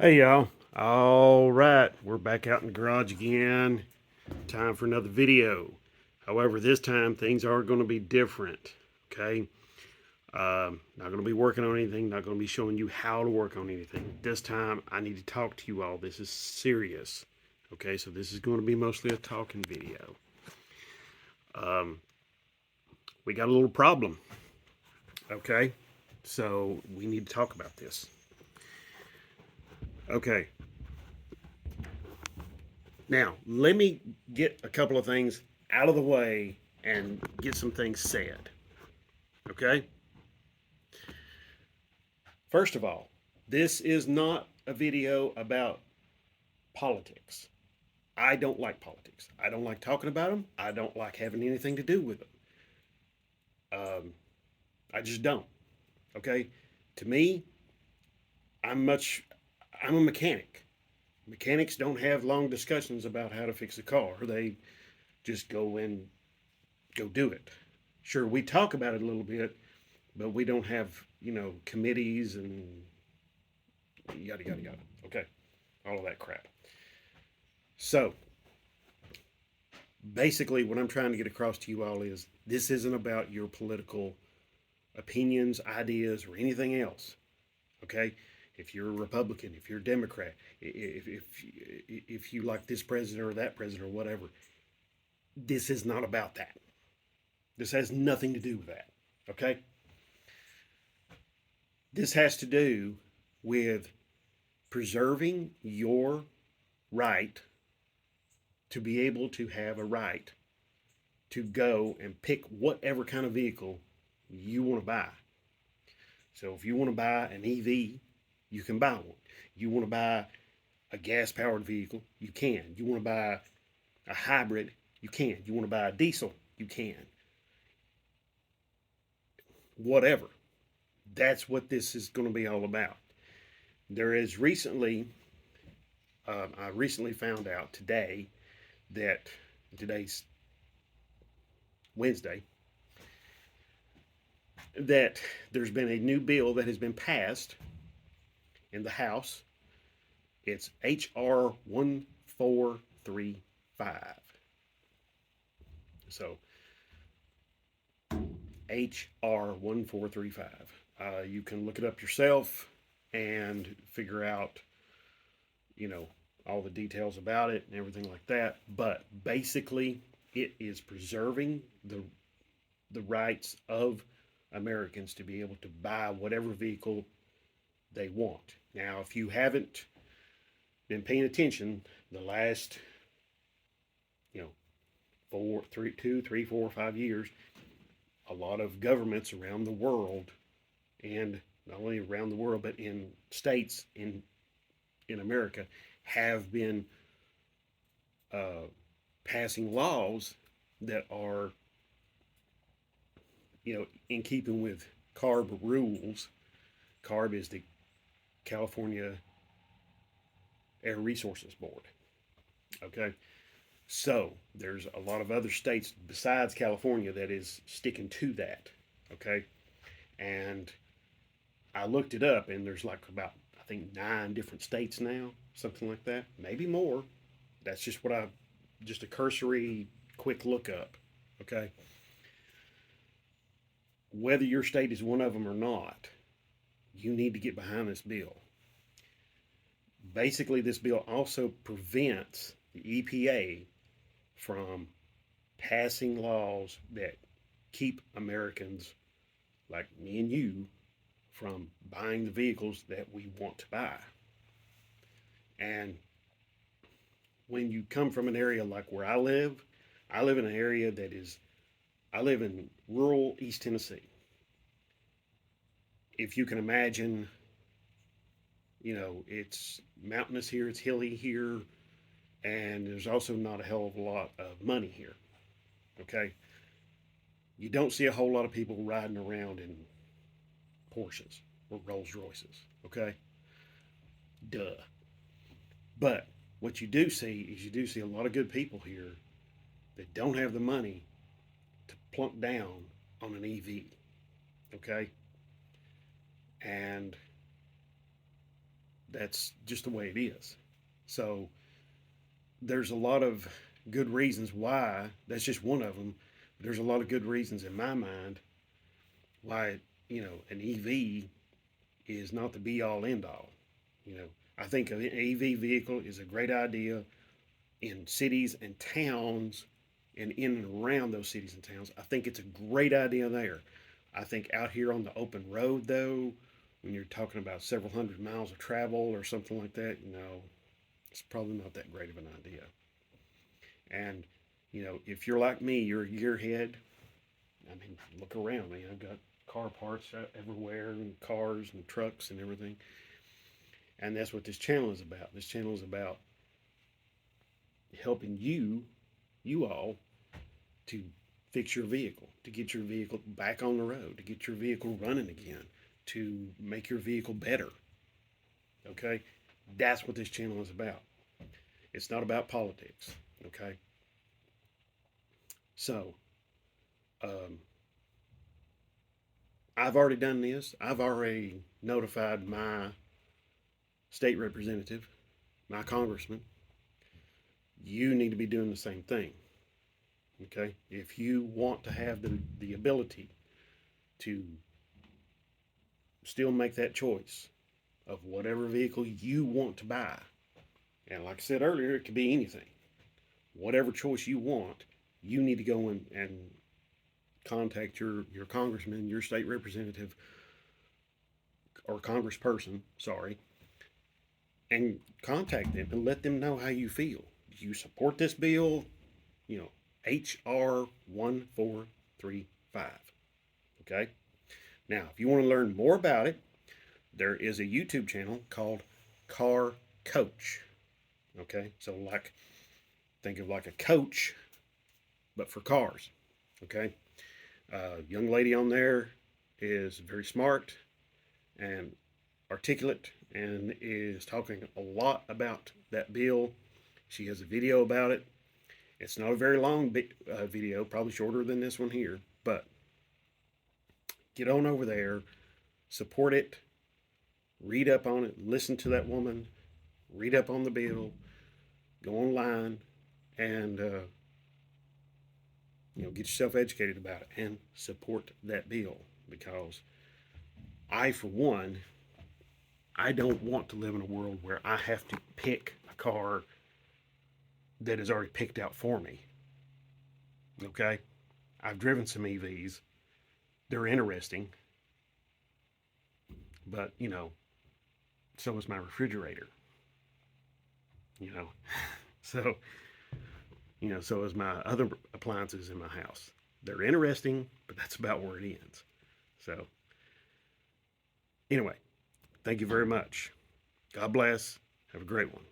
Hey y'all. All right, we're back out in the garage again. Time for another video. However, this time things are going to be different. Okay. Not going to be working on anything. Not going to be showing you how to work on anything. This time I need to talk to you all. This is serious. Okay, so this is going to be mostly a talking video. Um, we got a little problem. Okay, so we need to talk about this. Okay, now, let me get a couple of things out of the way and get some things said. Okay? First of all, this is not a video about politics. I don't like politics. I don't like talking about them. I don't like having anything to do with them. Um, I just don't. Okay? To me, I'm much. I'm a mechanic. Mechanics don't have long discussions about how to fix a car. They just go and go do it. Sure, we talk about it a little bit, but we don't have committees and yada yada yada. Okay, all of that crap. So basically, what I'm trying to get across to you all is this isn't about your political opinions, ideas, or anything else. Okay, if you're a Republican, if you're a Democrat, if you like this president or that president or whatever, this is not about that. This has nothing to do with that. Okay, this has to do with preserving your right to be able to have a right to go and pick whatever kind of vehicle you want to buy. So if you want to buy an EV, you can buy one. You want to buy a gas powered vehicle, you can. You want to buy a hybrid, you can. You want to buy a diesel, you can. Whatever. That's what this is going to be all about. There is I recently found out today that today's Wednesday, that there's been a new bill that has been passed in the House. It's HR 1435. So, HR 1435. You can look it up yourself and figure out, you know, all the details about it and everything like that. But basically, it is preserving the rights of Americans to be able to buy whatever vehicle they want. Now, if you haven't been paying attention the last, you know, 5 years, a lot of governments around the world, and not only around the world but in states in America, have been uh, passing laws that are, in keeping with CARB rules. CARB is the California Air Resources Board. Okay, so there's a lot of other states besides California that is sticking to that. Okay, and I looked it up, and there's like about, I think, 9 different states now, something like that, maybe more. That's just just a cursory quick look up. Okay, whether your state is one of them or not, you need to get behind this bill. Basically, this bill also prevents the EPA from passing laws that keep Americans like me and you from buying the vehicles that we want to buy. And when you come from an area like where I live in an area that is, I live in rural East Tennessee. If you can imagine, it's mountainous here, it's hilly here, and there's also not a hell of a lot of money here. Okay, you don't see a whole lot of people riding around in Porsches or Rolls Royces. Okay, duh. But what you do see is you do see a lot of good people here that don't have the money to plunk down on an EV. Okay, and That's just the way it is. So there's a lot of good reasons why. That's just one of them. There's a lot of good reasons in my mind why an EV is not the be all end all. You know, I think an EV vehicle is a great idea in cities and towns and in and around those cities and towns. I think it's a great idea there. I think out here on the open road, though, when you're talking about several hundred miles of travel or something like that, it's probably not that great of an idea. And, if you're like me, you're a gearhead. I mean, look around me. I've got car parts everywhere and cars and trucks and everything. And that's what this channel is about. This channel is about helping you all, to fix your vehicle, to get your vehicle back on the road, to get your vehicle running again, to make your vehicle better. Okay? That's what this channel is about. It's not about politics. Okay? So, um, I've already done this. I've already notified my state representative, my congressman. You need to be doing the same thing. Okay? If you want to have the ability to still make that choice of whatever vehicle you want to buy, and like I said earlier, it could be anything. Whatever choice you want, you need to go and contact your congressman, your state representative, or congressperson, sorry, and contact them and let them know how you feel. Do you support this bill? HR 1435. Okay? Now, if you want to learn more about it, there is a YouTube channel called Car Coach. Okay? So, think of like a coach, but for cars. Okay? Young lady on there is very smart and articulate and is talking a lot about that bill. She has a video about it. It's not a very long video, probably shorter than this one here, but get on over there, support it, read up on it, listen to that woman, read up on the bill, go online, and get yourself educated about it and support that bill, because for one, I don't want to live in a world where I have to pick a car that is already picked out for me. Okay? I've driven some EVs. They're interesting. But, so is my refrigerator. You know? So, so is my other appliances in my house. They're interesting, but that's about where it ends. So, anyway, thank you very much. God bless. Have a great one.